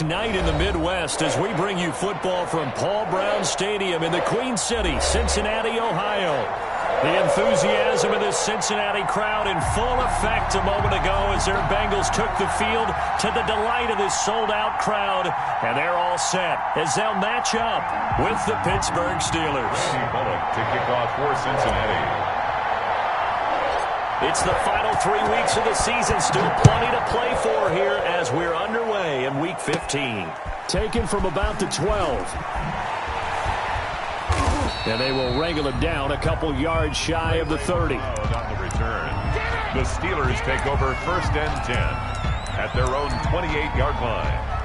Night in the Midwest as we bring you football from Paul Brown Stadium in the Queen City, Cincinnati, Ohio. The enthusiasm of this Cincinnati crowd in full effect a moment ago as their Bengals took the field to the delight of this sold-out crowd. And they're all set as they'll match up with the Pittsburgh Steelers. To kick off for Cincinnati. It's the final 3 weeks of the season. Still plenty to play for here as we're underway in Week 15. Taken from about the 12. And they will wrangle him down a couple yards shy of the 30. On the return. The Steelers take over 1st and 10 at their own 28-yard line.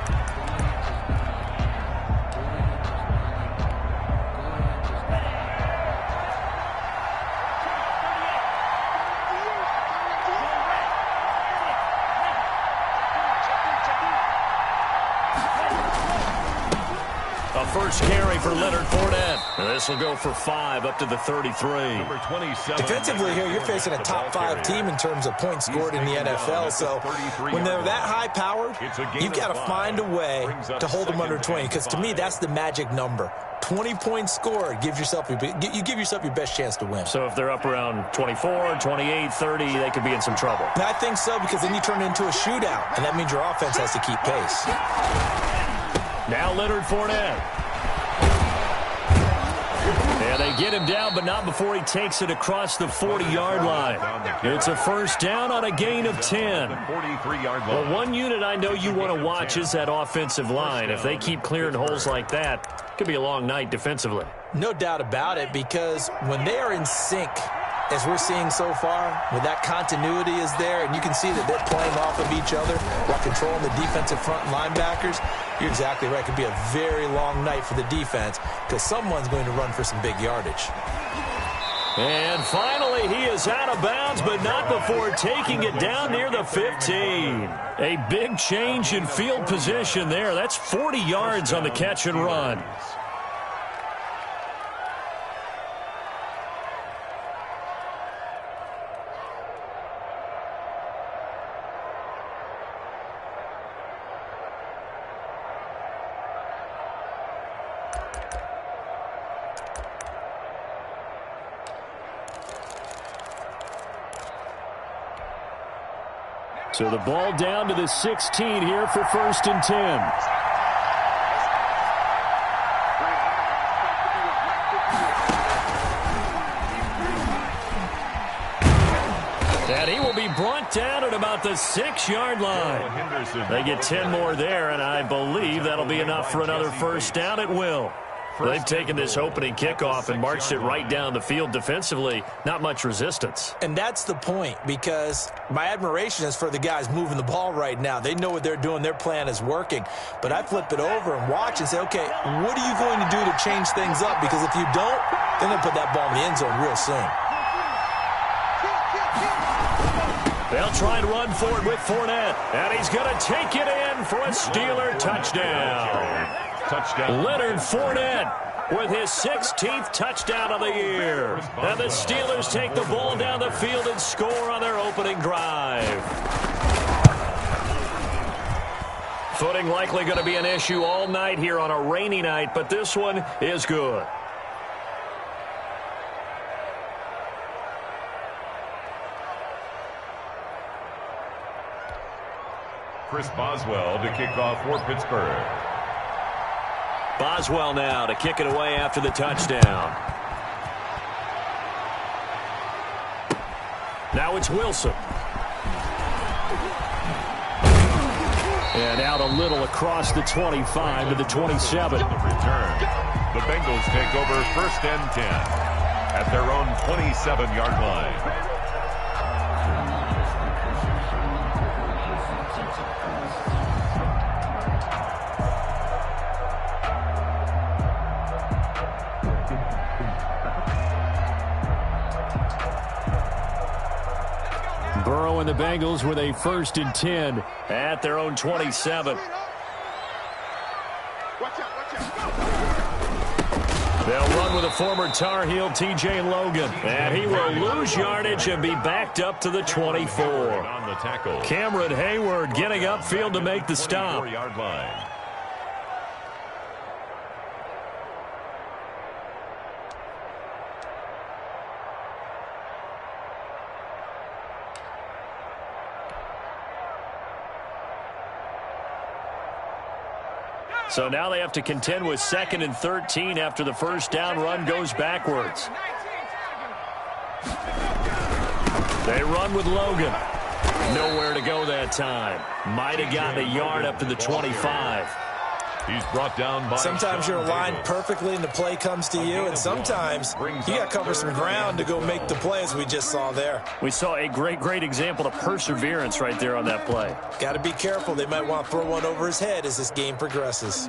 First carry for Leonard Fournette. This will go for 5 up to the 33. Number 27. Defensively here, you're facing a top 5 team in terms of points scored in the NFL. So when they're that high-powered, you've got to find a way to hold them under 20. Because to me, that's the magic number. 20 points scored gives yourself you give yourself your best chance to win. So if they're up around 24, 28, 30, they could be in some trouble. I think so, because then you turn it into a shootout, and that means your offense has to keep pace. Now Leonard Fournette. Yeah, they get him down, but not before he takes it across the 40-yard line. It's a first down on a gain of 10. Well, one unit I know you want to watch is that offensive line. If they keep clearing holes like that, it could be a long night defensively. No doubt about it, because when they are in sync, as we're seeing so far, where that continuity is there, and you can see that they're playing off of each other while controlling the defensive front linebackers, you're exactly right. It could be a very long night for the defense because someone's going to run for some big yardage. And finally, he is out of bounds, but not before taking it down near the 15. A big change in field position there. That's 40 yards on the catch and run. So the ball down to the 16 here for 1st and 10. And he will be brought down at about the 6-yard line. They get 10 more there, and I believe that'll be enough for another first down. It will. They've taken this opening kickoff and marched it right down the field defensively. Not much resistance. And that's the point, because my admiration is for the guys moving the ball right now. They know what they're doing. Their plan is working. But I flip it over and watch and say, okay, what are you going to do to change things up? Because if you don't, they're going to put that ball in the end zone real soon. They'll try and run for it with Fournette. And he's going to take it in for a Steeler touchdown. Leonard Fournette with his 16th touchdown of the year. And the Steelers take the ball down the field and score on their opening drive. Footing likely going to be an issue all night here on a rainy night, but this one is good. Chris Boswell to kick off for Pittsburgh. Boswell now to kick it away after the touchdown. Now it's Wilson. And out a little across the 25 to the 27. The return. The Bengals take over 1st and 10 at their own 27-yard line. Burrow and the Bengals with a 1st and 10 at their own 27. They'll run with a former Tar Heel, T.J. Logan. And he will lose yardage and be backed up to the 24. Cameron Hayward getting upfield to make the stop. So now they have to contend with 2nd and 13 after the first down run goes backwards. They run with Logan. Nowhere to go that time. Might have gotten a yard up to the 25. He's brought down by... Sometimes you're aligned perfectly and the play comes to you, and sometimes you got to cover some ground to go make the play, as we just saw there. We saw a great example of perseverance right there on that play. Got to be careful. They might want to throw one over his head as this game progresses.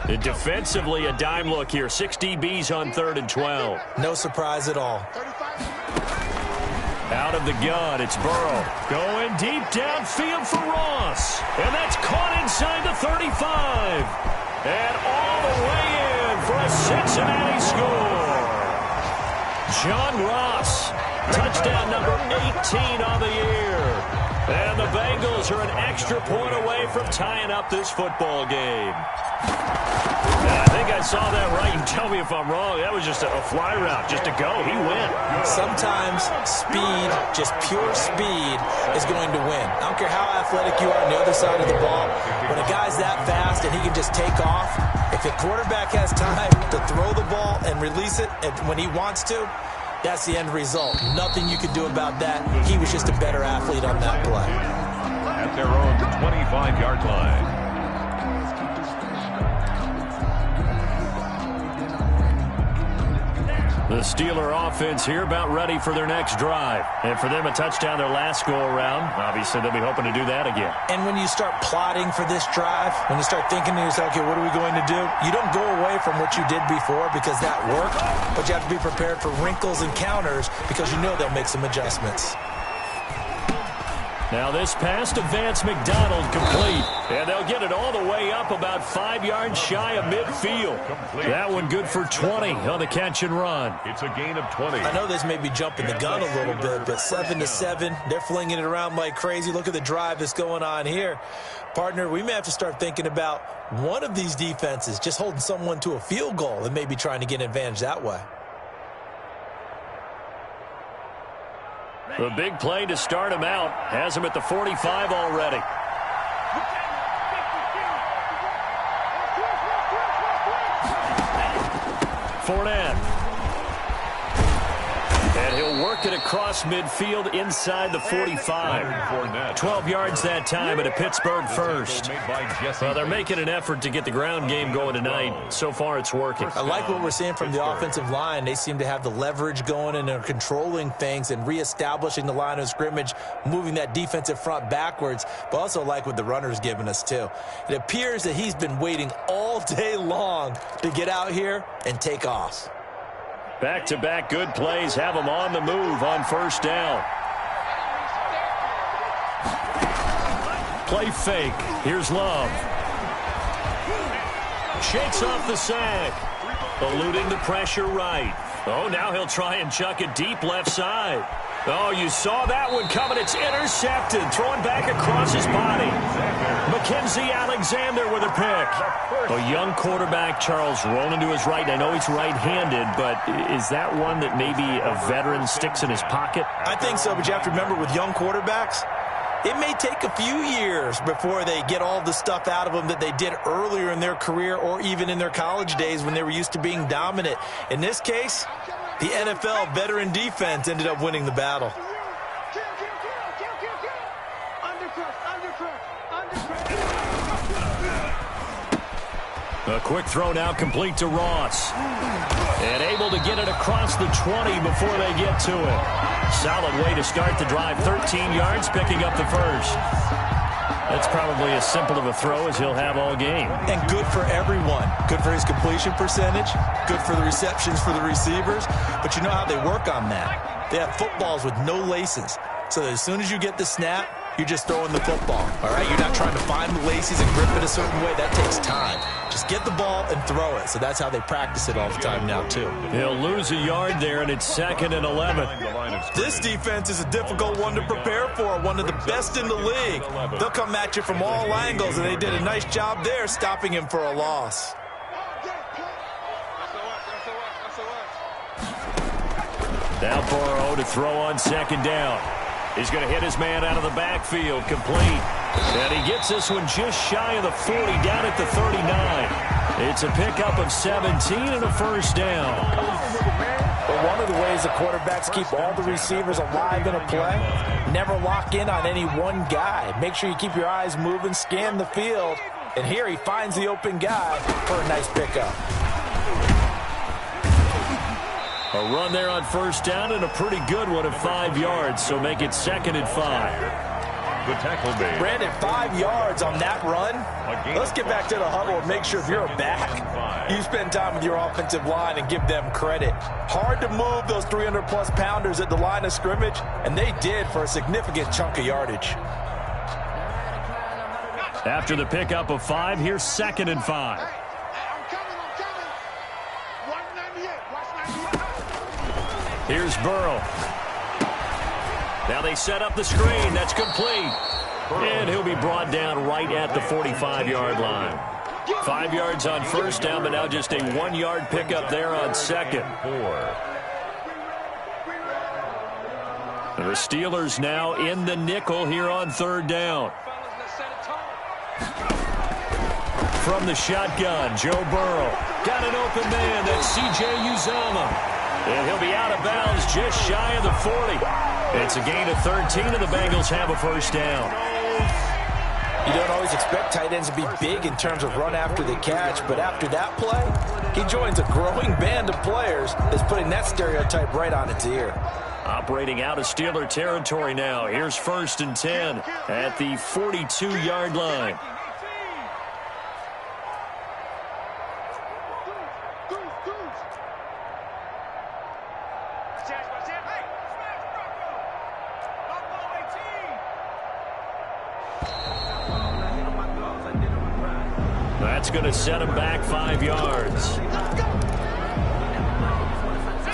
And defensively, a dime look here. 6 DBs on 3rd and 12. No surprise at all. Out of the gun, it's Burrow. Going deep downfield for Ross. And that's caught inside the 35. And all the way in for a Cincinnati score. John Ross, touchdown number 18 on the year. And the Bengals are an extra point away from tying up this football game. I think I saw that right. You tell me if I'm wrong. That was just a fly route, just to go. He went. Sometimes speed, just pure speed, is going to win. I don't care how athletic you are on the other side of the ball. When a guy's that fast and he can just take off, if the quarterback has time to throw the ball and release it when he wants to, that's the end result. Nothing you could do about that. He was just a better athlete on that play. At their own 25-yard line. The Steeler offense here about ready for their next drive. And for them, a touchdown their last go-around. Obviously, they'll be hoping to do that again. And when you start plotting for this drive, when you start thinking to yourself, okay, what are we going to do? You don't go away from what you did before because that worked, but you have to be prepared for wrinkles and counters because you know they'll make some adjustments. Now this pass to Vance McDonald complete. And they'll get it all the way up about 5 yards shy of midfield. That one good for 20 on the catch and run. It's a gain of 20. I know this may be jumping the gun a little bit, but 7-7, they're flinging it around like crazy. Look at the drive that's going on here. Partner, we may have to start thinking about one of these defenses just holding someone to a field goal and maybe trying to get an advantage that way. The big play to start him out has him at the 45 already. Fournette. And he'll work it across midfield inside the 45. 12 yards that time at a Pittsburgh first. Well, they're making an effort to get the ground game going tonight. So far, it's working. I like what we're seeing from the offensive line. They seem to have the leverage going and they're controlling things and reestablishing the line of scrimmage, moving that defensive front backwards, but also like what the runner's giving us, too. It appears that he's been waiting all day long to get out here and take off. Back-to-back good plays have him on the move on first down. Play fake. Here's Love. Shakes off the sack. Eluding the pressure right. Oh, now he'll try and chuck it deep left side. Oh, you saw that one coming. It's intercepted. Throwing back across his body. Mackenzie Alexander with a pick. A young quarterback, Charles, rolling to his right. I know he's right-handed, but is that one that maybe a veteran sticks in his pocket? I think so, but you have to remember with young quarterbacks, it may take a few years before they get all the stuff out of them that they did earlier in their career or even in their college days when they were used to being dominant. In this case, the NFL veteran defense ended up winning the battle. A quick throw now complete to Ross. And able to get it across the 20 before they get to it. Solid way to start the drive. 13 yards, picking up the first. That's probably as simple of a throw as he'll have all game. And good for everyone. Good for his completion percentage. Good for the receptions for the receivers. But you know how they work on that. They have footballs with no laces. So that as soon as you get the snap, you're just throwing the football. All right? You're not trying to find the laces and grip it a certain way. That takes time. Just get the ball and throw it. So that's how they practice it all the time now, too. He'll lose a yard there, and it's 2nd and 11. This defense is a difficult one to prepare for, one of the best in the league. They'll come at you from all angles, and they did a nice job there stopping him for a loss. Now Burrow to throw on 2nd down. He's going to hit his man out of the backfield, complete. And he gets this one just shy of the 40, down at the 39. It's a pickup of 17 and a first down. But one of the ways the quarterbacks keep all the receivers alive in a play, never lock in on any one guy. Make sure you keep your eyes moving, scan the field. And here he finds the open guy for a nice pickup. A run there on first down and a pretty good one of 5 yards, so make it 2nd and 5. The tackle made. Brandon, 5 yards on that run. Let's get back to the huddle and make sure if you're a back, you spend time with your offensive line and give them credit. Hard to move those 300-plus pounders at the line of scrimmage, and they did for a significant chunk of yardage. After the pickup of 5, here's 2nd and 5. Here's Burrow. Now they set up the screen. That's complete. And he'll be brought down right at the 45-yard line. 5 yards on first down, but now just a 1-yard pickup there on second. The Steelers now in the nickel here on 3rd down. From the shotgun, Joe Burrow. Got an open man. That's C.J. Uzomah. And he'll be out of bounds just shy of the 40. It's a gain of 13, and the Bengals have a first down. You don't always expect tight ends to be big in terms of run after the catch, but after that play, he joins a growing band of players that's putting that stereotype right on its ear. Operating out of Steeler territory now. Here's 1st and 10 at the 42-yard line. That's going to set him back 5 yards.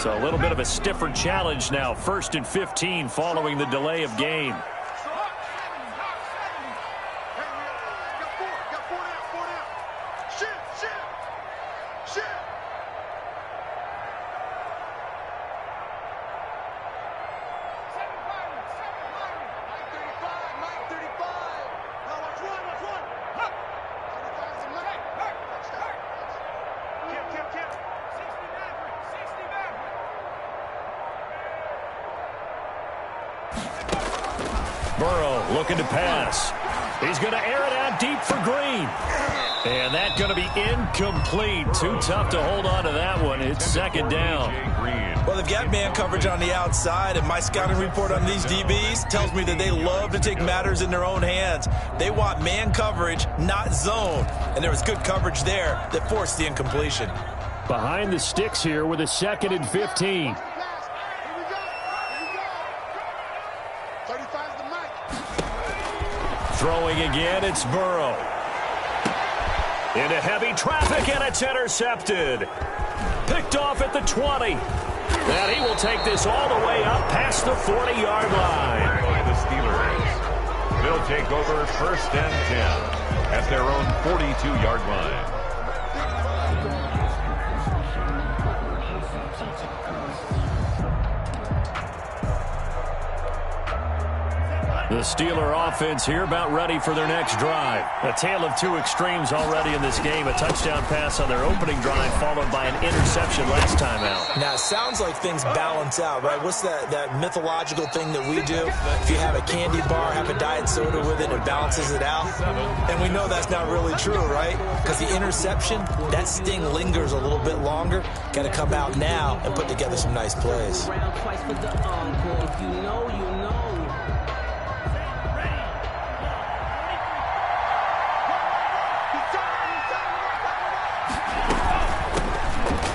So a little bit of a stiffer challenge now. 1st and 15 following the delay of game. Burrow looking to pass. He's going to air it out deep for Green. And that's going to be incomplete. Too tough to hold on to that one. It's 2nd down. Well, they've got man coverage on the outside, and my scouting report on these DBs tells me that they love to take matters in their own hands. They want man coverage, not zone. And there was good coverage there that forced the incompletion. Behind the sticks here with a 2nd and 15. Throwing again, it's Burrow. Into heavy traffic, and it's intercepted. Picked off at the 20. And he will take this all the way up past the 40-yard line. By the Steelers. They'll take over 1st and 10 at their own 42-yard line. The Steeler offense here about ready for their next drive. A tale of two extremes already in this game. A touchdown pass on their opening drive followed by an interception last time out. Now, it sounds like things balance out, right? What's that mythological thing that we do? If you have a candy bar, have a diet soda with it, it balances it out. And we know that's not really true, right? Because the interception, that sting lingers a little bit longer. Got to come out now and put together some nice plays.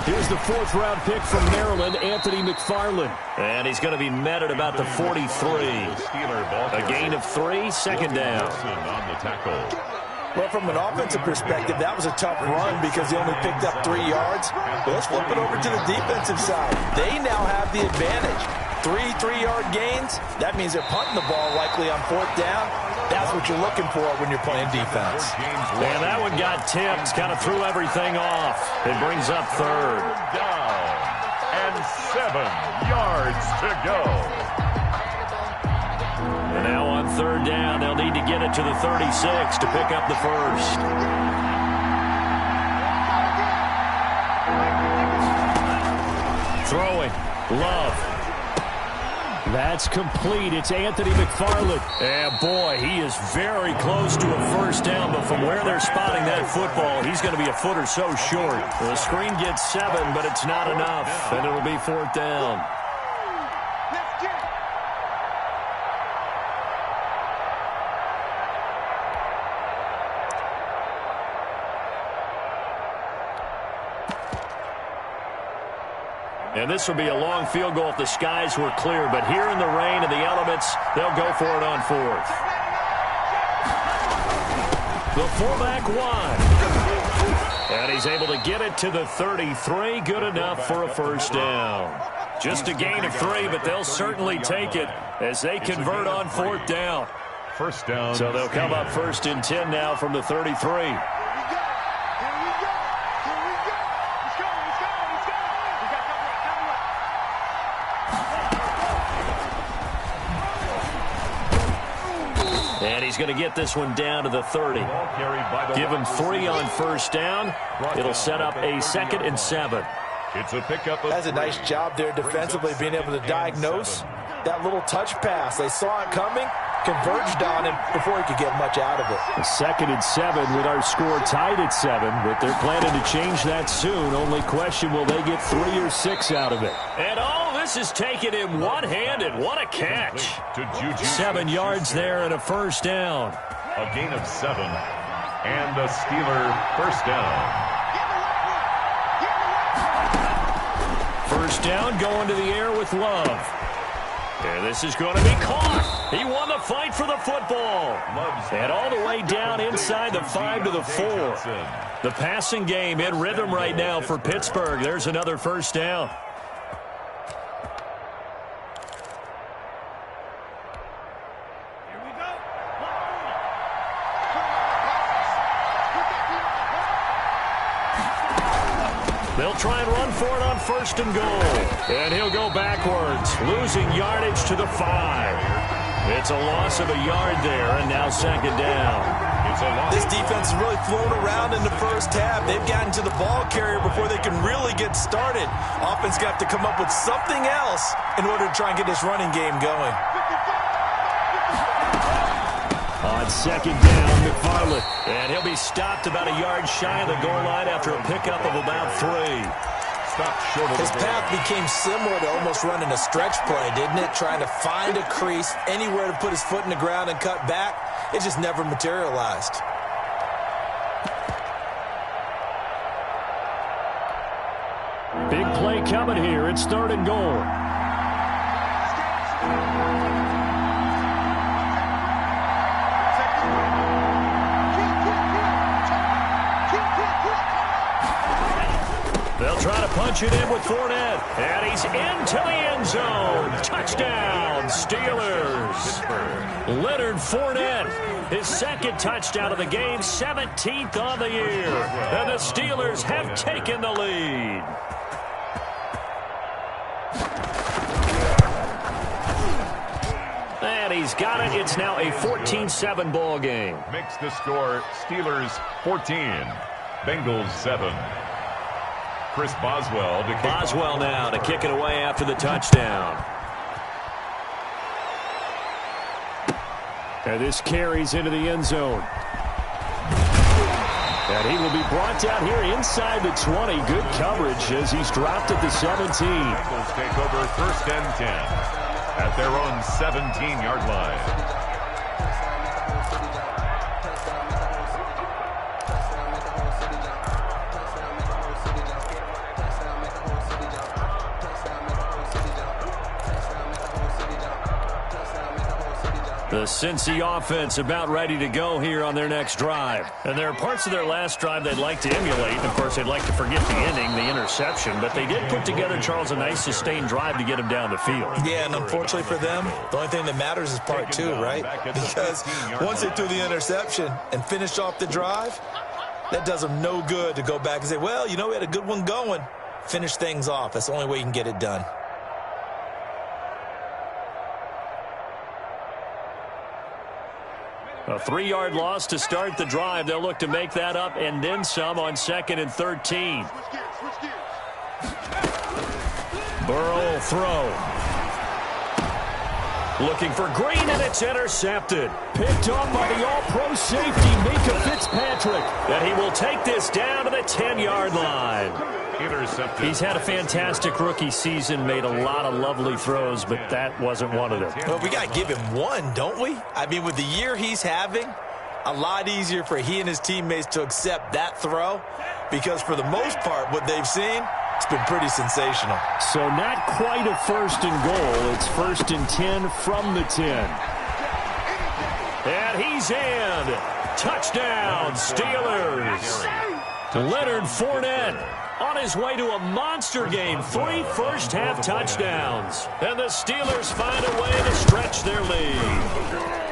Here's the 4th-round pick from Maryland, Anthony McFarland. And he's going to be met at about the 43. A gain of 3, 2nd down. On the tackle. Well, from an offensive perspective, that was a tough run because he only picked up 3 yards. But let's flip it over to the defensive side. They now have the advantage. 3 3-yard gains. That means they're punting the ball likely on 4th down. That's what you're looking for when you're playing defense. And that one got tipped. Kind of threw everything off. It brings up 3rd. Down. And 7 yards to go. third down. They'll need to get it to the 36 to pick up the first. Throwing. Love. That's complete. It's Anthony McFarland. And boy, he is very close to a first down, but from where they're spotting that football, he's going to be a foot or so short. The screen gets 7, but it's not enough, and it'll be 4th down. And this will be a long field goal if the skies were clear. But here in the rain and the elements, they'll go for it on 4th. The fullback won. And he's able to get it to the 33. Good enough for a first down. Just a gain of 3, but they'll certainly take it as they convert on 4th down. First down. So they'll come up 1st and 10 now from the 33. And he's going to get this one down to the 30. Give him 3 on first down. It'll set up a 2nd and 7. It's a pickup. That's a nice job there defensively, being able to diagnose that little touch pass. They saw it coming, converged on him before he could get much out of it. A 2nd and 7 with our score tied at 7, but they're planning to change that soon. Only question, will they get 3 or 6 out of it? And all this is taken in one-handed. What a catch. 7 yards there and a first down. A gain of 7 and a Steeler first down. First down going to the air with Love. And this is going to be caught. He won the fight for the football. And all the way down inside the 5 to the 4. The passing game in rhythm right now for Pittsburgh. There's another first down. They'll try and run for it on 1st and goal. And he'll go backwards, losing yardage to the 5. It's a loss of a yard there, and now 2nd down. This defense has really flown around in the first half. They've gotten to the ball carrier before they can really get started. Offense got to come up with something else in order to try and get this running game going. On 2nd down, McFarland. And he'll be stopped about a yard shy of the goal line after a pickup of about 3. His path became similar to almost running a stretch play, didn't it? Trying to find a crease, anywhere to put his foot in the ground and cut back. It just never materialized. Big play coming here. It's 3rd and goal. They'll try to punch it in with Fournette. And he's into the end zone. Touchdown, Steelers. Leonard Fournette, his 2nd touchdown of the game, 17th on the year. And the Steelers have taken the lead. And he's got it. It's now a 14-7 ball game. Makes the score Steelers 14, Bengals 7. Chris Boswell to kick. Boswell now to kick it away after the touchdown. And this carries into the end zone. And he will be brought down here inside the 20. Good coverage as he's dropped at the 17. Bengals take over 1st and 10 at their own 17-yard line. The Cincy offense about ready to go here on their next drive. And there are parts of their last drive they'd like to emulate. And of course, they'd like to forget the ending, the interception. But they did put together, Charles, a nice sustained drive to get him down the field. Yeah, and unfortunately for them, the only thing that matters is part 2, right? Because once they threw the interception and finished off the drive, that does them no good to go back and say, well, you know, we had a good one going. Finish things off. That's the only way you can get it done. A 3-yard loss to start the drive. They'll look to make that up and then some on 2nd and 13. Burrow will throw. Looking for Green, and it's intercepted. Picked on by the all-pro safety, Mika Fitzpatrick. And he will take this down to the 10-yard line. Intercepted. He's had a fantastic rookie season, made a lot of lovely throws, but that wasn't one of them. Well, we got to give him one, don't we? I mean, with the year he's having, a lot easier for he and his teammates to accept that throw because for the most part, what they've seen, it's been pretty sensational. So not quite a 1st and goal. It's 1st and 10 from the 10. And he's in. Touchdown, Steelers. Leonard Fournette on his way to a monster game. 3 first-half touchdowns. And the Steelers find a way to stretch their lead.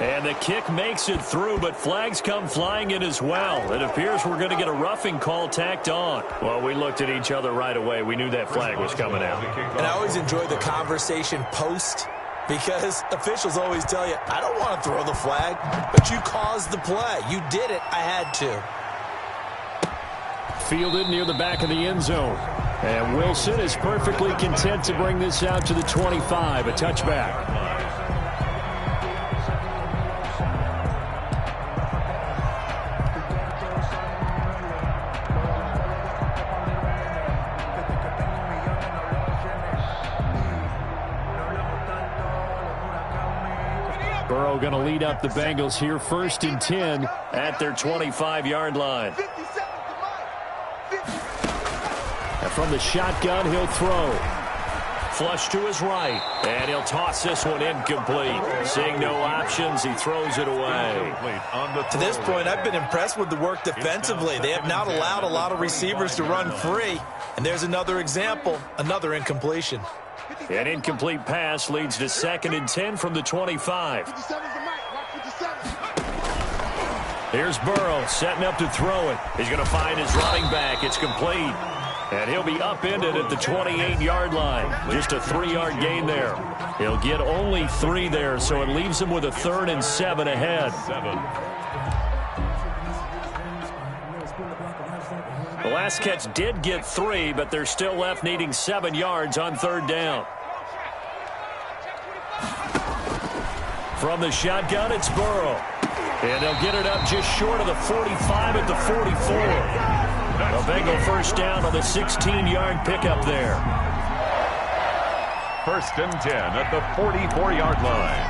And the kick makes it through, but flags come flying in as well. It appears we're going to get a roughing call tacked on. Well, we looked at each other right away. We knew that flag was coming out. And I always enjoy the conversation post because officials always tell you, I don't want to throw the flag, but you caused the play. You did it. I had to. Fielded near the back of the end zone. And Wilson is perfectly content to bring this out to the 25, a touchback. Burrow going to lead up the Bengals here, 1st and 10 at their 25-yard line. And from the shotgun, he'll throw. Flush to his right, and he'll toss this one incomplete. Seeing no options, he throws it away. To this point, I've been impressed with the work defensively. They have not allowed a lot of receivers to run free. And there's another example, another incompletion. An incomplete pass leads to 2nd and 10 from the 25. Here's Burrow setting up to throw it. He's going to find his running back. It's complete. And he'll be upended at the 28-yard line. Just a 3-yard gain there. He'll get only 3 there, so it leaves him with a 3rd and 7 ahead. The last catch did get 3, but they're still left needing 7 yards on 3rd down. From the shotgun, it's Burrow. And they'll get it up just short of the 45 at the 44. A Bengal 1st down on the 16-yard pickup there. 1st and 10 at the 44-yard line.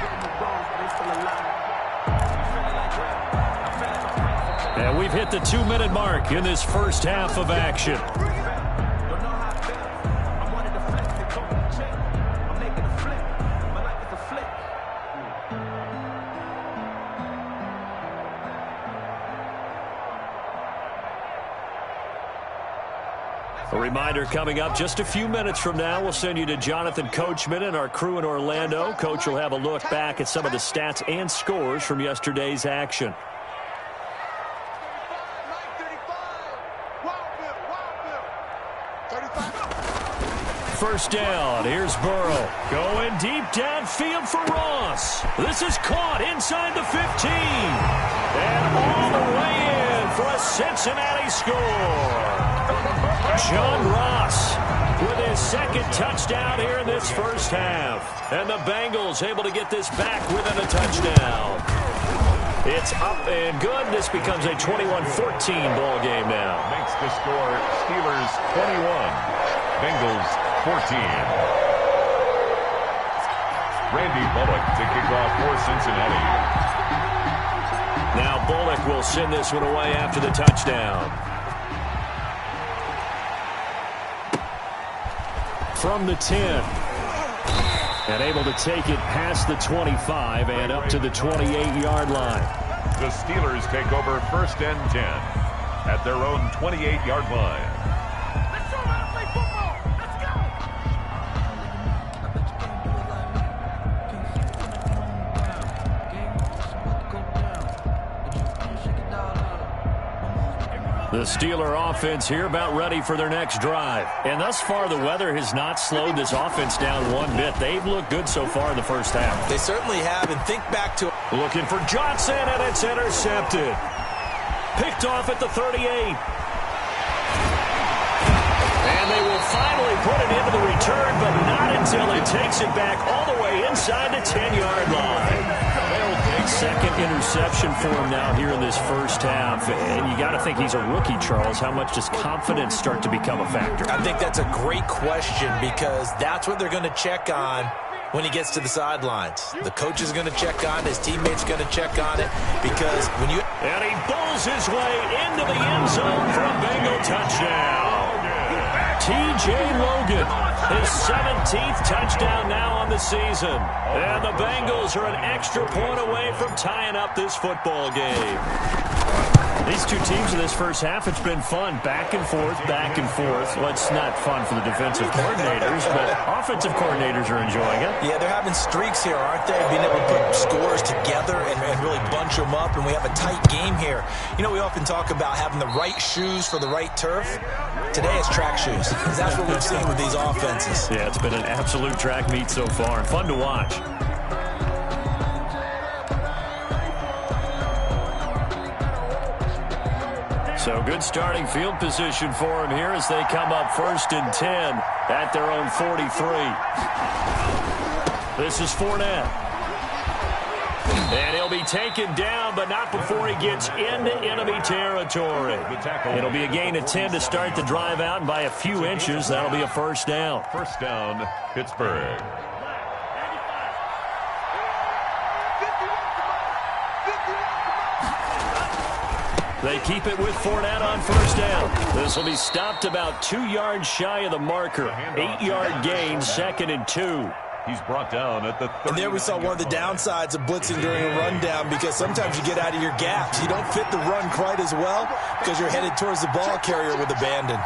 And we've hit the 2-minute mark in this first half of action. A reminder coming up just a few minutes from now, we'll send you to Jonathan Coachman and our crew in Orlando. Coach will have a look back at some of the stats and scores from yesterday's action. First down, here's Burrow. Going deep downfield for Ross. This is caught inside the 15. And all the way in for a Cincinnati score. John Ross with his 2nd touchdown here in this first half. And the Bengals able to get this back within a touchdown. It's up and good. This becomes a 21-14 ball game now. Makes the score Steelers 21, Bengals 14. Randy Bullock to kick off for Cincinnati. Now Bullock will send this one away after the touchdown. From the 10. And able to take it past the 25 and up to the 28-yard line. The Steelers take over 1st and 10 at their own 28-yard line. Let's show them how to play football. The Steeler offense here about ready for their next drive. And thus far, the weather has not slowed this offense down one bit. They've looked good so far in the first half. They certainly have, and think back to Looking for Johnson, and it's intercepted. Picked off at the 38. And they will finally put it into the return, but not until he takes it back all the way inside the 10-yard line. Second interception for him now here in this first half. And you got to think he's a rookie, Charles. How much does confidence start to become a factor? I think that's a great question because that's what they're going to check on when he gets to the sidelines. The coach is going to check on it. His teammates going to check on it because when you... And he bowls his way into the end zone for a Bengal touchdown. T.J. Logan, his 17th touchdown now on the season. And the Bengals are an extra point away from tying up this football game. These two teams in this first half, it's been fun. Back and forth, back and forth. Well, it's not fun for the defensive coordinators, but offensive coordinators are enjoying it. Yeah, they're having streaks here, aren't they? Being able to put scores together and really bunch them up, and we have a tight game here. You know, we often talk about having the right shoes for the right turf. Today it's track shoes. That's what we've seen with these offenses. Yeah, it's been an absolute track meet so far, and fun to watch. So good starting field position for him here as they come up 1st and 10 at their own 43. This is Fournette. And he'll be taken down, but not before he gets into enemy territory. It'll be a gain of 10 to start the drive out, and by a few inches, that'll be a first down. First down, Pittsburgh. They keep it with Fournette on first down. This will be stopped about 2 yards shy of the marker. 8-yard gain, 2nd and 2. He's brought down at the 30. And there we saw one of the downsides of blitzing during a rundown because sometimes you get out of your gaps. You don't fit the run quite as well because you're headed towards the ball carrier with abandon.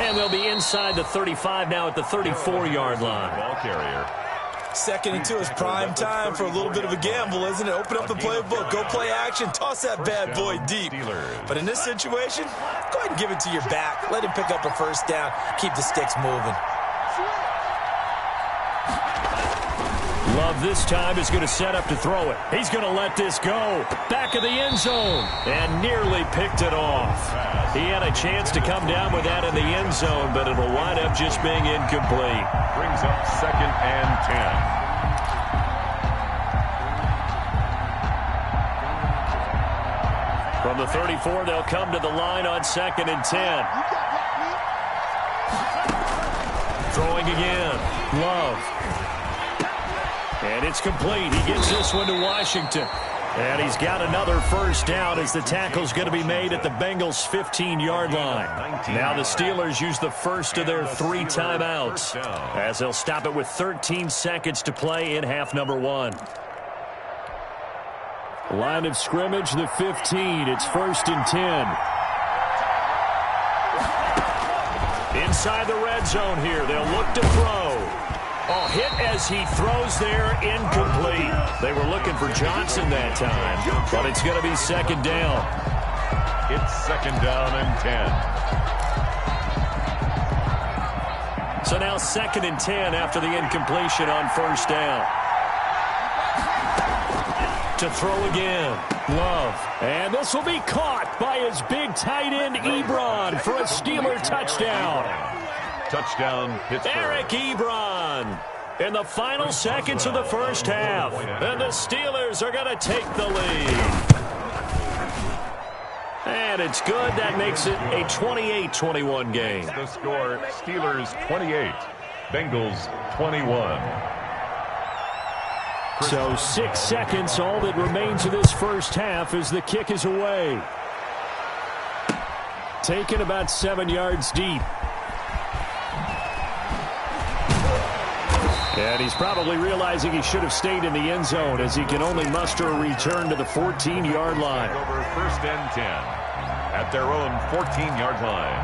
And they'll be inside the 35 now at the 34-yard line. Ball carrier. 2nd and 2 is prime time for a little bit of a gamble, isn't it? Open up the playbook, go play action, toss that bad boy deep. But in this situation, go ahead and give it to your back. Let him pick up a first down, keep the sticks moving. Love this time is going to set up to throw it. He's going to let this go. Back of the end zone. And nearly picked it off. He had a chance to come down with that in the end zone, but it'll wind up just being incomplete. Brings up 2nd and 10. From the 34, they'll come to the line on 2nd and 10. Throwing again. Love. And it's complete. He gets this one to Washington. And he's got another first down as the tackle's going to be made at the Bengals' 15-yard line. Now the Steelers use the first of their 3 timeouts as they'll stop it with 13 seconds to play in half number 1. Line of scrimmage, the 15. It's 1st and 10. Inside the red zone here. They'll look to throw. Oh, hit as he throws there, incomplete. They were looking for Johnson that time, but it's going to be 2nd down. It's 2nd down and 10. So now 2nd and 10 after the incompletion on first down. To throw again, Love. And this will be caught by his big tight end, Ebron, for a Steeler touchdown. Touchdown, Pittsburgh. Eric Ebron in the final seconds of the first half. And the Steelers are going to take the lead. And it's good. That makes it a 28-21 game. The score, Steelers 28, Bengals 21. So 6 seconds, all that remains of this first half as the kick is away. Taken about 7 yards deep. And he's probably realizing he should have stayed in the end zone as he can only muster a return to the 14-yard line. Over 1st and 10 at their own 14-yard line.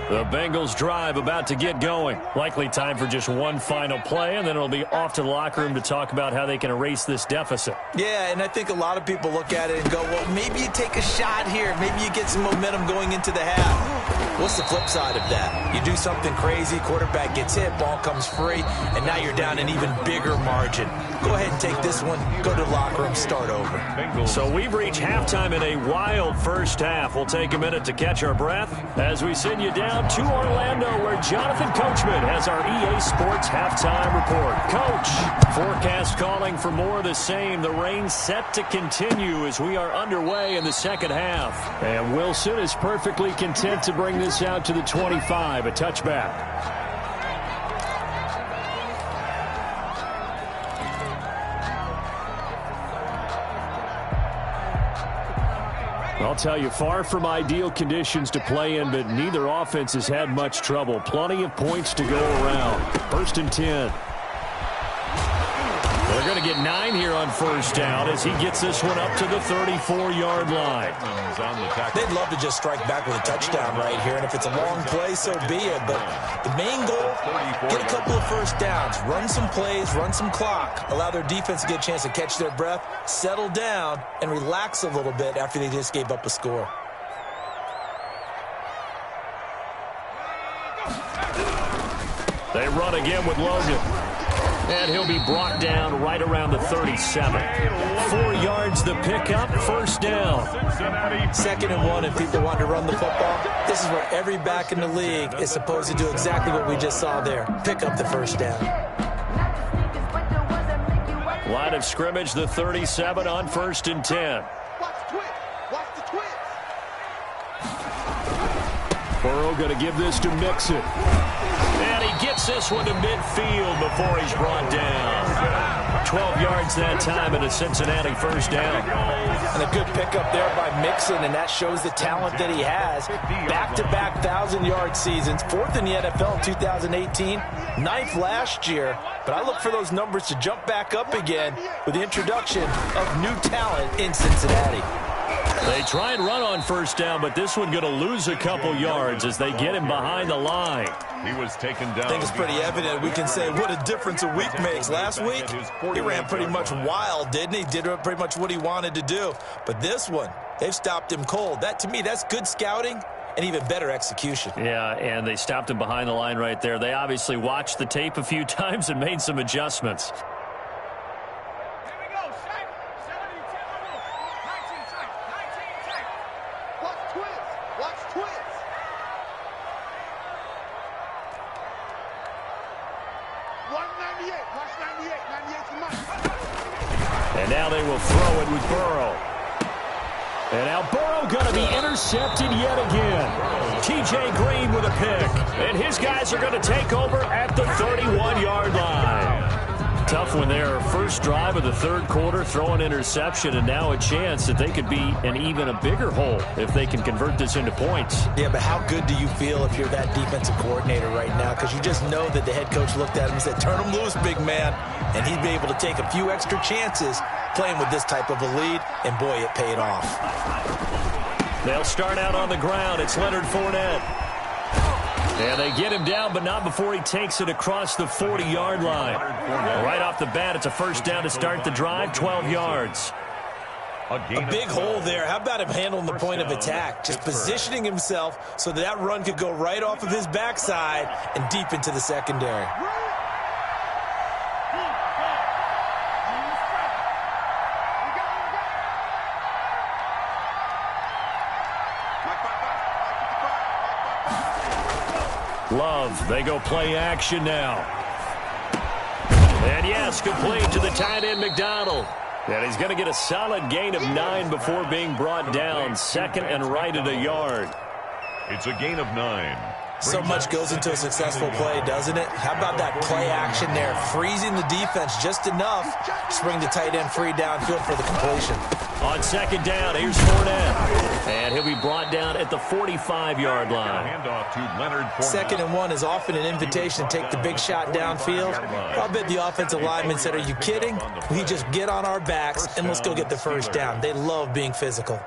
The Bengals drive about to get going. Likely time for just one final play, and then it'll be off to the locker room to talk about how they can erase this deficit. Yeah, and I think a lot of people look at it and go, well, maybe you take a shot here. Maybe you get some momentum going into the half. What's the flip side of that? You do something crazy, quarterback gets hit, ball comes free, and now you're down an even bigger margin. Go ahead and take this one, go to the locker room, start over. So we've reached halftime in a wild first half. We'll take a minute to catch our breath as we send you down to Orlando, where Jonathan Coachman has our EA Sports halftime report. Coach, forecast calling for more of the same. The rain set to continue as we are underway in the second half. And Wilson is perfectly content to bring this out to the 25, a touchback. I'll tell you, far from ideal conditions to play in, but neither offense has had much trouble. Plenty of points to go around. 1st and 10. They're going to get 9 here on first down as he gets this one up to the 34-yard line. They'd love to just strike back with a touchdown right here, and if it's a long play, so be it. But the main goal, get a couple of first downs, run some plays, run some clock, allow their defense to get a chance to catch their breath, settle down, and relax a little bit after they just gave up a score. They run again with Logan. And he'll be brought down right around the 37. 4 yards the pickup, first down. 2nd and 1, and people want to run the football. This is where every back in the league is supposed to do exactly what we just saw there. Pick up the first down. Line of scrimmage, the 37 on 1st and 10. Burrow going to give this to Mixon. And he gets this one to midfield before he's brought down. 12 yards that time and a Cincinnati first down. And a good pickup there by Mixon, and that shows the talent that he has. Back-to-back 1,000-yard seasons, 4th in the NFL in 2018, 9th last year. But I look for those numbers to jump back up again with the introduction of new talent in Cincinnati. They try and run on first down, but this one going to lose a couple yards as they get him behind the line. He was taken down. I think it's pretty evident. We can say what a difference a week makes. Last week, he ran pretty much wild, didn't he? Did pretty much what he wanted to do. But this one, they've stopped him cold. That, to me, that's good scouting and even better execution. Yeah, and they stopped him behind the line right there. They obviously watched the tape a few times and made some adjustments. And now they will throw it with Burrow. And now Burrow going to be intercepted yet again. T.J. Green with a pick. And his guys are going to take over at the 31-yard line. Tough one there. First drive of the 3rd quarter, throw an interception, and now a chance that they could be in even a bigger hole if they can convert this into points. Yeah, but how good do you feel if you're that defensive coordinator right now? Because you just know that the head coach looked at him and said, turn him loose, big man. And he'd be able to take a few extra chances playing with this type of a lead, and boy, it paid off. They'll start out on the ground. It's Leonard Fournette. And they get him down, but not before he takes it across the 40-yard line. Right off the bat, it's a first down to start the drive, 12 yards. A big hole there. How about him handling the point of attack? Just positioning himself so that run could go right off of his backside and deep into the secondary. Love, they go play action now. And yes, complete to the tight end McDonald. And he's going to get a solid gain of 9 before being brought down. 2nd and right at a yard. It's a gain of 9. So much goes into a successful play, doesn't it? How about that play action there? Freezing the defense just enough to bring the tight end free downfield for the completion. On 2nd down, here's Fournette. And he'll be brought down at the 45-yard line. Handoff to Leonard Fournette. 2nd and 1 is often an invitation to take the big shot downfield. I bet the offensive linemen said, are you kidding? We just get on our backs and let's go get the first down. They love being physical.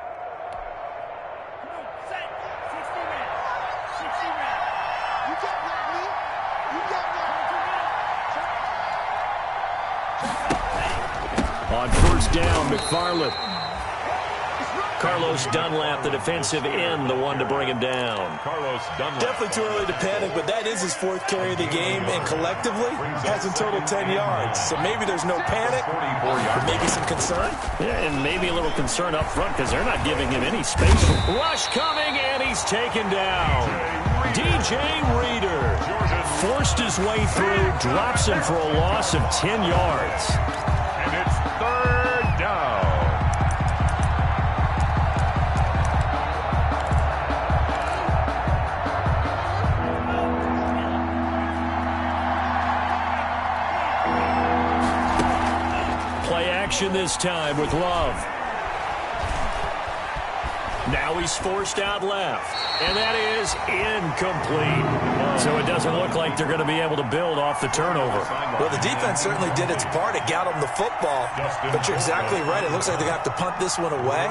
first down, McFarland. Carlos Dunlap, the defensive end, the one to bring him down. Carlos Dunlap. Definitely too early to panic, but that is his 4th carry of the game, and collectively has in total 10 yards. So maybe there's no panic, but maybe some concern. Yeah, and maybe a little concern up front because they're not giving him any space. Rush coming, and he's taken down. DJ Reader forced his way through, drops him for a loss of 10 yards. And it's 3rd down. Play action this time with Love. Now he's forced out left, and that is incomplete. So it doesn't look like they're going to be able to build off the turnover. Well, the defense certainly did its part. It got them the football, but you're exactly right. It looks like they're going to have to punt this one away,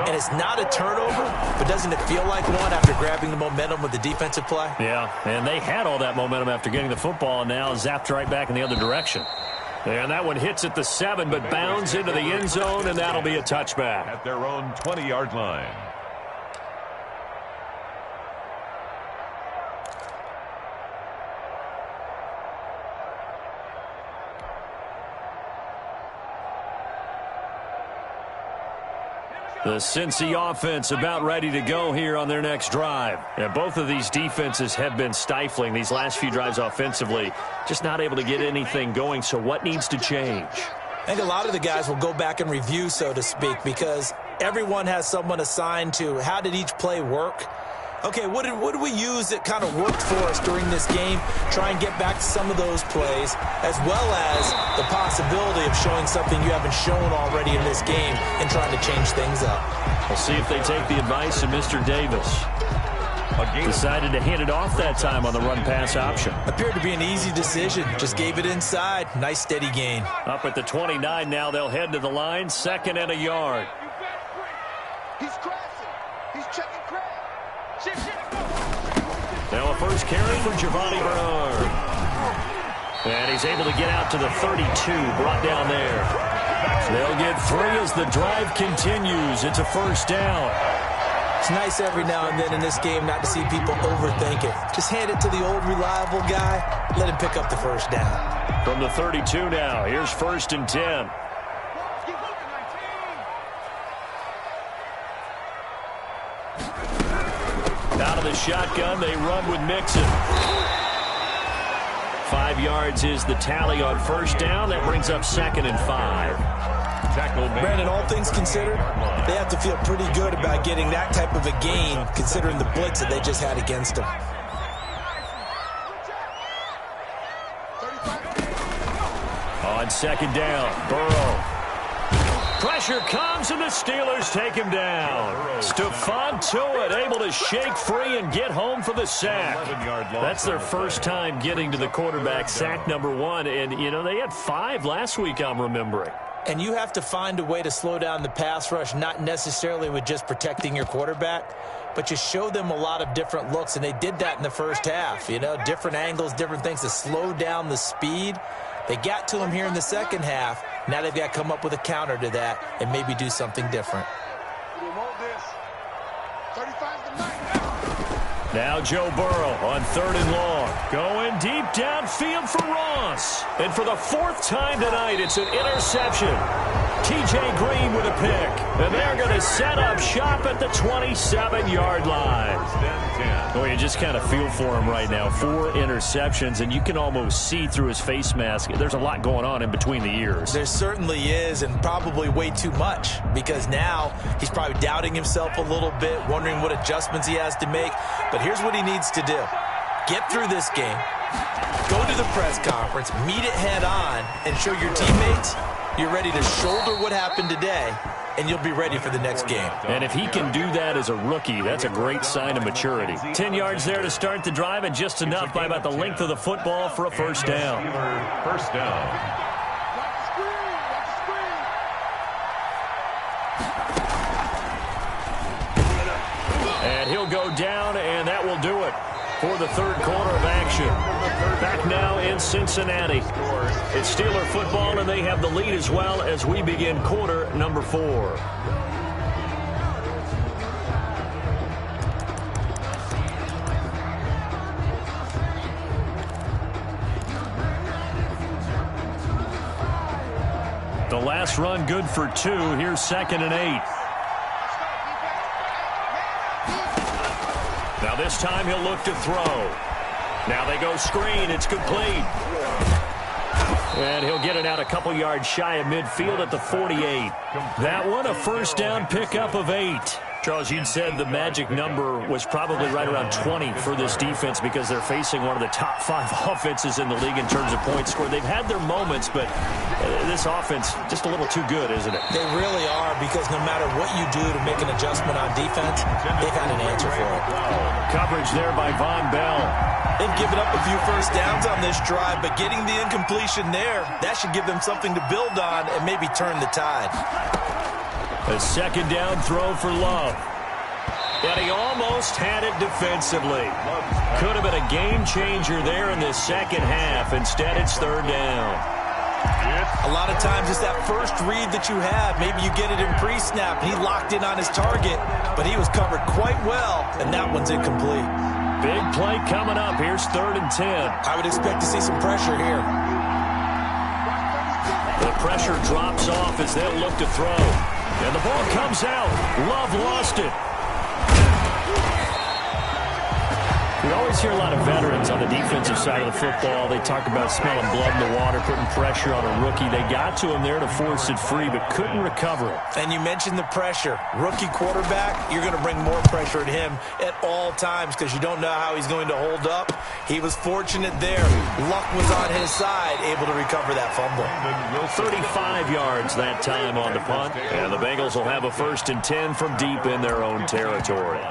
and it's not a turnover, but doesn't it feel like one after grabbing the momentum with the defensive play? Yeah, and they had all that momentum after getting the football, and now zapped right back in the other direction. And that one hits at the 7, but bounds into the end zone, and that'll be a touchback. At their own 20-yard line. The Cincy offense about ready to go here on their next drive. And both of these defenses have been stifling these last few drives offensively. Just not able to get anything going, so what needs to change? I think a lot of the guys will go back and review, so to speak, because everyone has someone assigned to how did each play work. Okay, what did we use that kind of worked for us during this game? Try and get back to some of those plays, as well as the possibility of showing something you haven't shown already in this game and trying to change things up. We'll see if they take the advice of Mr. Davis. Decided to hand it off that time on the run-pass option. Appeared to be an easy decision. Just gave it inside. Nice steady gain. Up at the 29 now. They'll head to the line. 2nd and a yard. He's crashing. He's checking crash. Now a first carry for Giovanni Bernard. And he's able to get out to the 32. Brought down there. They'll get 3 as the drive continues. It's a first down. It's nice every now and then in this game not to see people overthink it. Just hand it to the old reliable guy. Let him pick up the first down. From the 32 now. Here's 1st and 10. Out of the shotgun, they run with Mixon. 5 yards is the tally on first down. That brings up 2nd and 5. Brandon, all things considered, they have to feel pretty good about getting that type of a gain, considering the blitz that they just had against them. On 2nd down, Burrow. Pressure comes, and the Steelers take him down. Stephon Tuitt able to shake free and get home for the sack. That's their first time getting to the quarterback, sack number 1. And, you know, they had 5 last week, I'm remembering. And you have to find a way to slow down the pass rush, not necessarily with just protecting your quarterback, but you show them a lot of different looks, and they did that in the first half. You know, different angles, different things to slow down the speed. They got to him here in the second half. Now they've got to come up with a counter to that and maybe do something different. Now Joe Burrow on 3rd and long. Going deep downfield for Ross. And for the 4th time tonight, it's an interception. T.J. Green with a pick. And they're going to set up shop at the 27-yard line. Well, you just kind of feel for him right now. 4 interceptions, and you can almost see through his face mask. There's a lot going on in between the ears. There certainly is, and probably way too much, because now he's probably doubting himself a little bit, wondering what adjustments he has to make. But here's what he needs to do. Get through this game, go to the press conference, meet it head on, and show your teammates you're ready to shoulder what happened today, and you'll be ready for the next game. And if he can do that as a rookie, that's a great sign of maturity. 10 yards there to start the drive, and just enough by about the length of the football for a first down. First down. And he'll go down, and that will do it. for the third quarter of action. Back now in Cincinnati. It's Steeler football, and they have the lead as well as we begin quarter number 4. The last run good for 2. Here's 2nd and 8. Now this time he'll look to throw. Now they go screen. It's complete. And he'll get it out a couple yards shy of midfield at the 48. That one, a first down pickup of 8. Charles, you'd said the magic number was probably right around 20 for this defense because they're facing one of the top 5 offenses in the league in terms of points scored. They've had their moments, but this offense just a little too good, isn't it? They really are, because no matter what you do to make an adjustment on defense, they've had an answer for it. Coverage there by Von Bell. They've given up a few first downs on this drive, but getting the incompletion there, that should give them something to build on and maybe turn the tide. A second down throw for Love. And he almost had it defensively. Could have been a game changer there in the second half. Instead, it's third down. A lot of times it's that first read that you have. Maybe you get it in pre-snap. He locked in on his target, but he was covered quite well, and that one's incomplete. Big play coming up. Here's 3rd and 10. I would expect to see some pressure here. The pressure drops off as they'll look to throw. And the ball comes out. Love lost it. We always hear a lot of veterans on the defensive side of the football. They talk about smelling blood in the water, putting pressure on a rookie. They got to him there to force it free, but couldn't recover it. And you mentioned the pressure. Rookie quarterback, you're going to bring more pressure at him at all times because you don't know how he's going to hold up. He was fortunate there. Luck was on his side, able to recover that fumble. 35 yards that time on the punt. And the Bengals will have a 1st and 10 from deep in their own territory.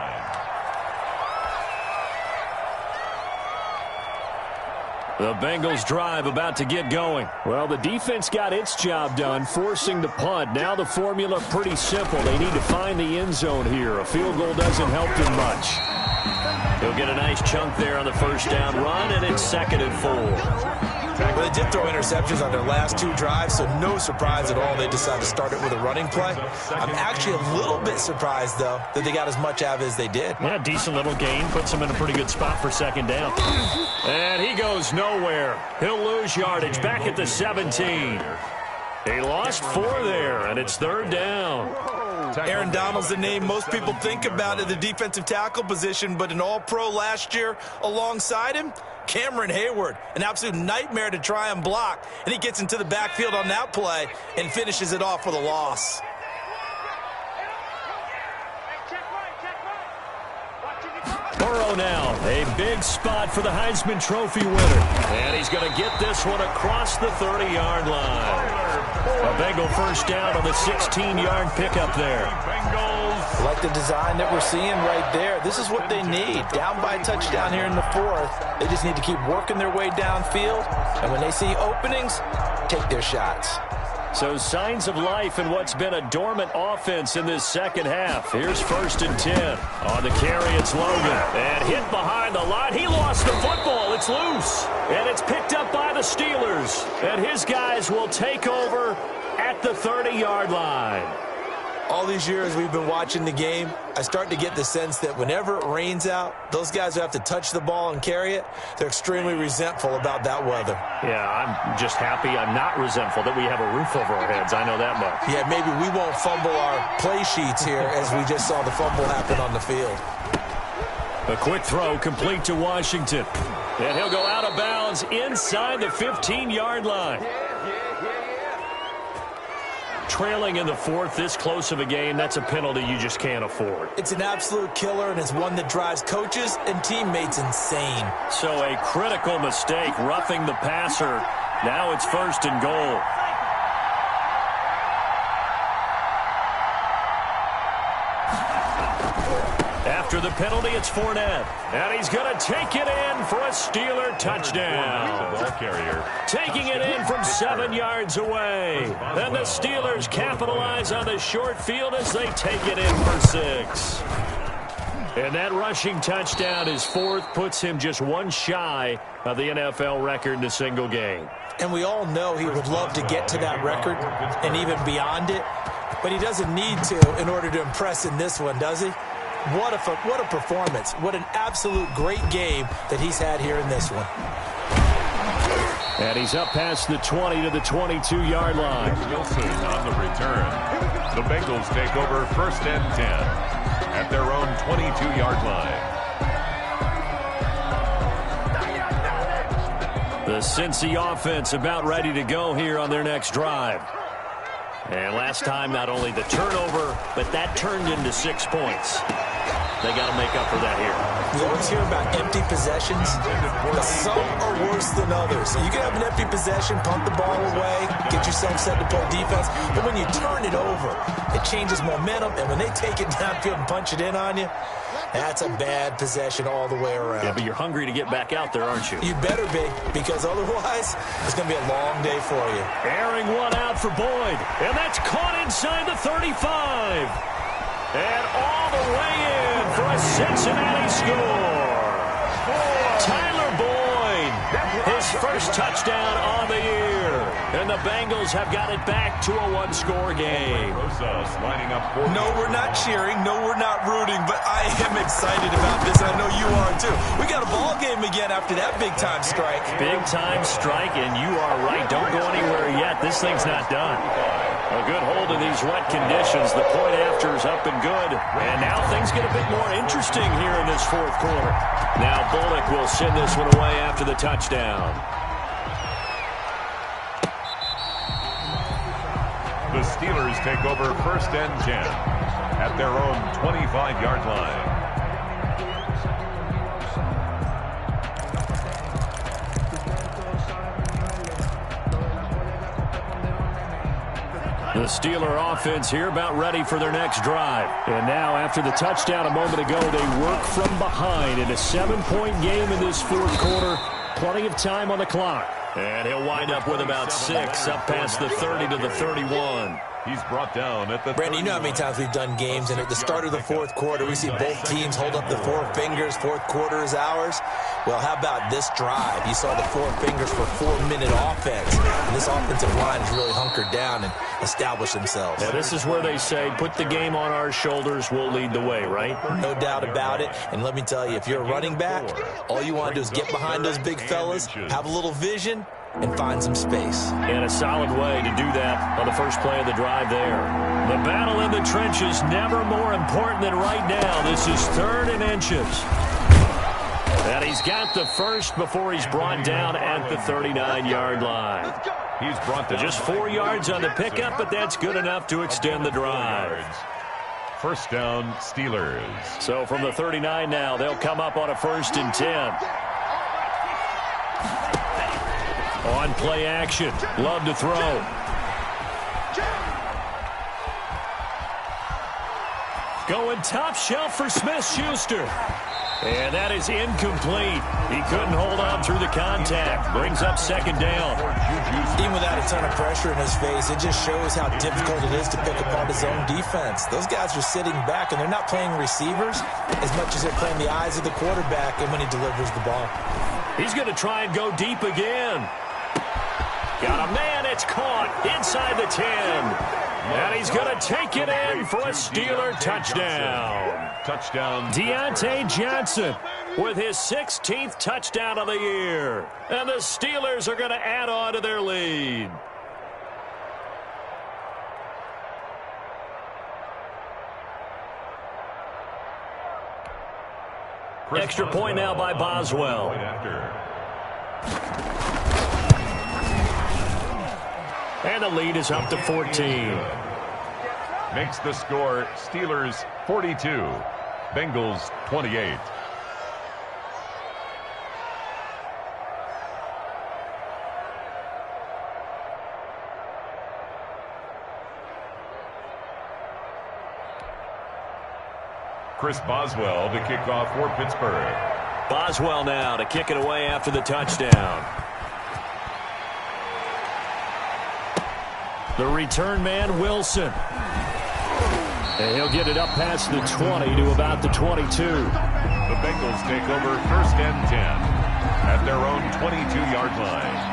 The Bengals drive about to get going. Well, the defense got its job done, forcing the punt. Now the formula pretty simple. They need to find the end zone here. A field goal doesn't help them much. He'll get a nice chunk there on the first down run, and it's 2nd and 4. Well, they did throw interceptions on their last 2 drives, so no surprise at all they decided to start it with a running play. I'm actually a little bit surprised, though, that they got as much out of it as they did. Yeah, decent little gain. Puts them in a pretty good spot for 2nd down. And he goes nowhere. He'll lose yardage back at the 17. He lost 4 there, and it's 3rd down. Aaron Donald's the name most people think about at the defensive tackle position, but an all-pro last year alongside him, Cameron Hayward, an absolute nightmare to try and block. And he gets into the backfield on that play and finishes it off with a loss. Burrow now, a big spot for the Heisman Trophy winner. And he's going to get this one across the 30-yard line. A Bengal first down on the 16-yard pickup there. I like the design that we're seeing right there. This is what they need. Down by a touchdown here in the 4th. They just need to keep working their way downfield. And when they see openings, take their shots. So signs of life in what's been a dormant offense in this second half. Here's 1st and 10. On the carry, it's Logan. And hit behind the line. He lost the football. It's loose. And it's picked up by the Steelers. And his guys will take over at the 30-yard line. All these years we've been watching the game, I start to get the sense that whenever it rains out, those guys who have to touch the ball and carry it, they're extremely resentful about that weather. Yeah, I'm just happy I'm not resentful that we have a roof over our heads. I know that much. Yeah, maybe we won't fumble our play sheets here as we just saw the fumble happen on the field. A quick throw complete to Washington. And he'll go out of bounds inside the 15-yard line. Trailing in the 4th, this close of a game, that's a penalty you just can't afford. It's an absolute killer, and it's one that drives coaches and teammates insane. So a critical mistake, roughing the passer. Now it's 1st and goal. After the penalty, it's Fournette. And he's going to take it in for a Steeler touchdown. Ball carrier. Taking it in from 7 yards away. Then the Steelers capitalize on the short field as they take it in for 6. And that rushing touchdown, his fourth, puts him just one shy of the NFL record in a single game. And we all know he would love to get to that record and even beyond it, but he doesn't need to in order to impress in this one, does he? What a performance. What an absolute great game that he's had here in this one. And he's up past the 20 to the 22-yard line. Wilson on the return. The Bengals take over 1st and 10 at their own 22-yard line. The Cincy offense about ready to go here on their next drive. And last time, not only the turnover, but that turned into 6 points. They got to make up for that here. You always hear about empty possessions, but some are worse than others. You can have an empty possession, pump the ball away, get yourself set to play defense, but when you turn it over, it changes momentum, and when they take it downfield and punch it in on you, that's a bad possession all the way around. Yeah, but you're hungry to get back out there, aren't you? You better be, because otherwise, it's going to be a long day for you. Airing one out for Boyd, and that's caught inside the 35. And all the way in for a Cincinnati score. Tyler Boyd, his first touchdown on the year. And the Bengals have got it back to a one-score game. Lining up for no, we're not cheering. No, we're not rooting. But I am excited about this. I know you are, too. We got a ball game again after that big-time strike. Big-time strike, and you are right. Don't go anywhere yet. This thing's not done. A good hold in these wet conditions. The point after is up and good. And now things get a bit more interesting here in this fourth quarter. Now Bullock will send this one away after the touchdown. The Steelers take over 1st and 10 at their own 25-yard line. The Steeler offense here about ready for their next drive. And now after the touchdown a moment ago, they work from behind in a 7-point game in this fourth quarter. Plenty of time on the clock. And he'll wind up with about 6 up past the 30 to the 31. He's brought down at the Brandon, you know how many times we've done games, and at the start of the fourth quarter, we see both teams hold up the 4 fingers, fourth quarter is ours. Well, how about this drive? You saw the 4 fingers for 4-minute offense. And this offensive line has really hunkered down and established themselves. Now, this is where they say, put the game on our shoulders, we'll lead the way, right? No doubt about it. And let me tell you, if you're a running back, all you want to do is get behind those big fellas, have a little vision, and find some space. And a solid way to do that on the first play of the drive there. The battle in the trenches never more important than right now. This is 3rd and inches. And he's got the first before he's brought down at the 39-yard line. He's brought down just 4 yards on the pickup, but that's good enough to extend the drive. 1st down, Steelers. So from the 39 now, they'll come up on a 1st and 10. On play action. Love to throw. Going top shelf for Smith-Schuster. And that is incomplete. He couldn't hold on through the contact. Brings up 2nd down. Even without a ton of pressure in his face, it just shows how difficult it is to pick apart his own defense. Those guys are sitting back, and they're not playing receivers as much as they're playing the eyes of the quarterback and when he delivers the ball. He's going to try and go deep again. Got a man, it's caught inside the 10. And he's going to take it in for a Steeler touchdown. Touchdown. Deontay Johnson with his 16th touchdown of the year. And the Steelers are going to add on to their lead. Extra point now by Boswell. And the lead is up to 14. Makes the score Steelers 42, Bengals 28. Chris Boswell to kick off for Pittsburgh. Boswell now to kick it away after the touchdown. The return man, Wilson. And he'll get it up past the 20 to about the 22. The Bengals take over 1st and 10 at their own 22-yard line.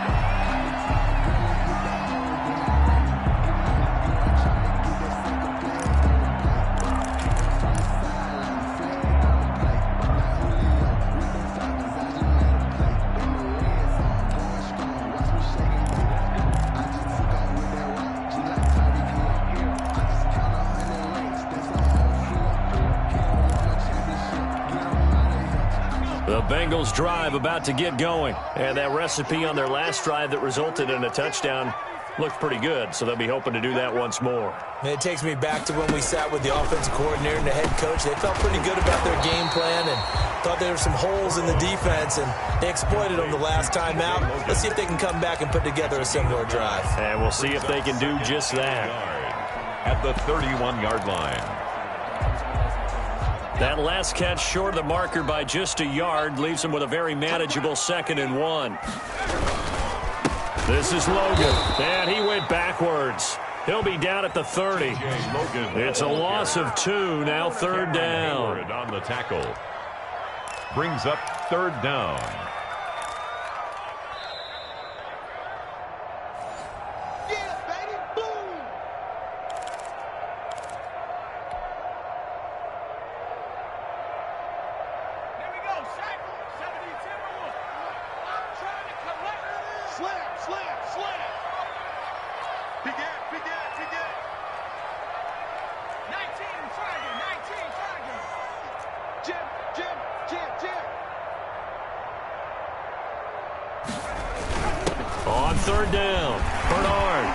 The Bengals drive about to get going. And that recipe on their last drive that resulted in a touchdown looked pretty good, so they'll be hoping to do that once more. And it takes me back to when we sat with the offensive coordinator and the head coach. They felt pretty good about their game plan and thought there were some holes in the defense, and they exploited them the last time out. Let's see if they can come back and put together a similar drive. And we'll see if they can do just that. At the 31-yard line. That last catch short of the marker by just a yard leaves him with a very manageable 2nd and 1. This is Logan, and he went backwards. He'll be down at the 30. It's a loss of 2, now 3rd down. On the tackle. Brings up 3rd down. On 3rd down, Bernard.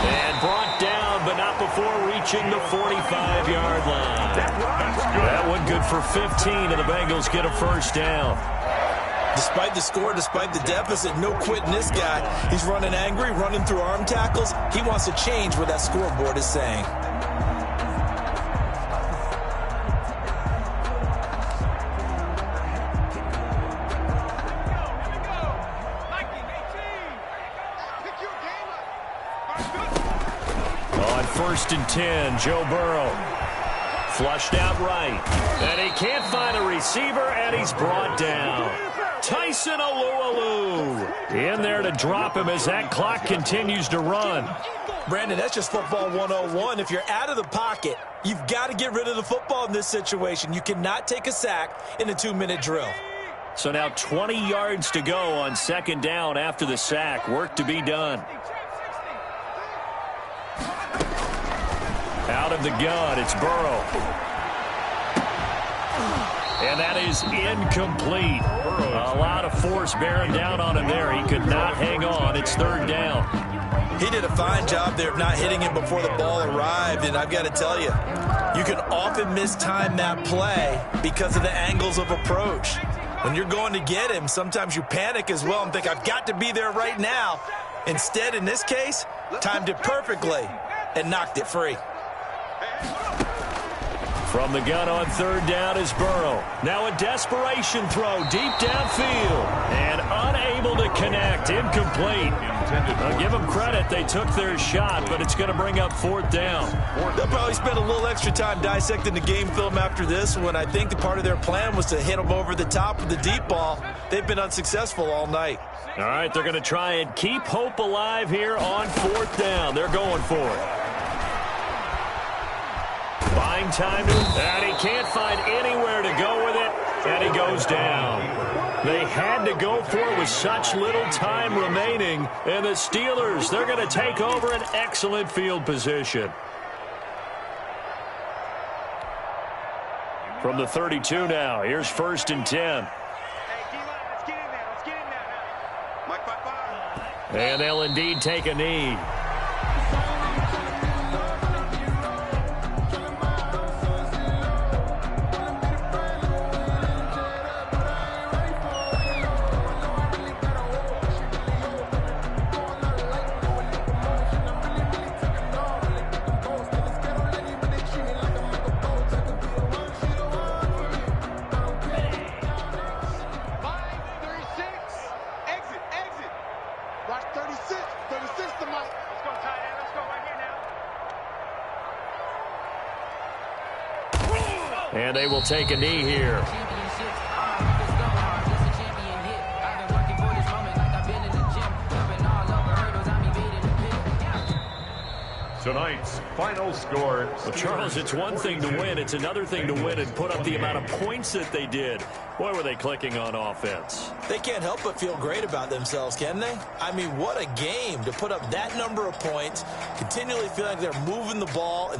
And brought down, but not before reaching the 45-yard line. That one good for 15, and the Bengals get a 1st down. Despite the score, despite the deficit, no quitting this guy. He's running angry, running through arm tackles. He wants to change what that scoreboard is saying. On 1st and 10, Joe Burrow. Flushed out right. And he can't find a receiver, and he's brought down. Tyson Alualu in there to drop him as that clock continues to run. Brandon, that's just football 101. If you're out of the pocket, you've got to get rid of the football in this situation. You cannot take a sack in a 2-minute drill. So now 20 yards to go on 2nd down after the sack. Work to be done. Out of the gun, it's Burrow. And that is incomplete. A lot of force bearing down on him there. He could not hang on. It's 3rd down. He did a fine job there of not hitting him before the ball arrived, and I've got to tell you, you can often mistime that play because of the angles of approach. When you're going to get him, sometimes you panic as well and think, I've got to be there right now. Instead, in this case, timed it perfectly and knocked it free. From the gun on 3rd down is Burrow. Now a desperation throw deep downfield. And unable to connect. Incomplete. I'll give them credit. They took their shot, but it's going to bring up 4th down. They'll probably spend a little extra time dissecting the game film after this one. I think the part of their plan was to hit them over the top with the deep ball. They've been unsuccessful all night. All right, they're going to try and keep hope alive here on 4th down. They're going for it. Buying time, and he can't find anywhere to go with it, and he goes down. They had to go for it with such little time remaining, and the Steelers, they're going to take over an excellent field position. From the 32 now, here's 1st and 10. And they'll indeed take a knee. Watch 36. 36 to Mike. And they will take a knee here. Tonight's final score. Well, Charles, it's one thing to win. It's another thing to win and put up the amount of points that they did. Boy, were they clicking on offense. They can't help but feel great about themselves, can they? I mean, what a game to put up that number of points, continually feel like they're moving the ball.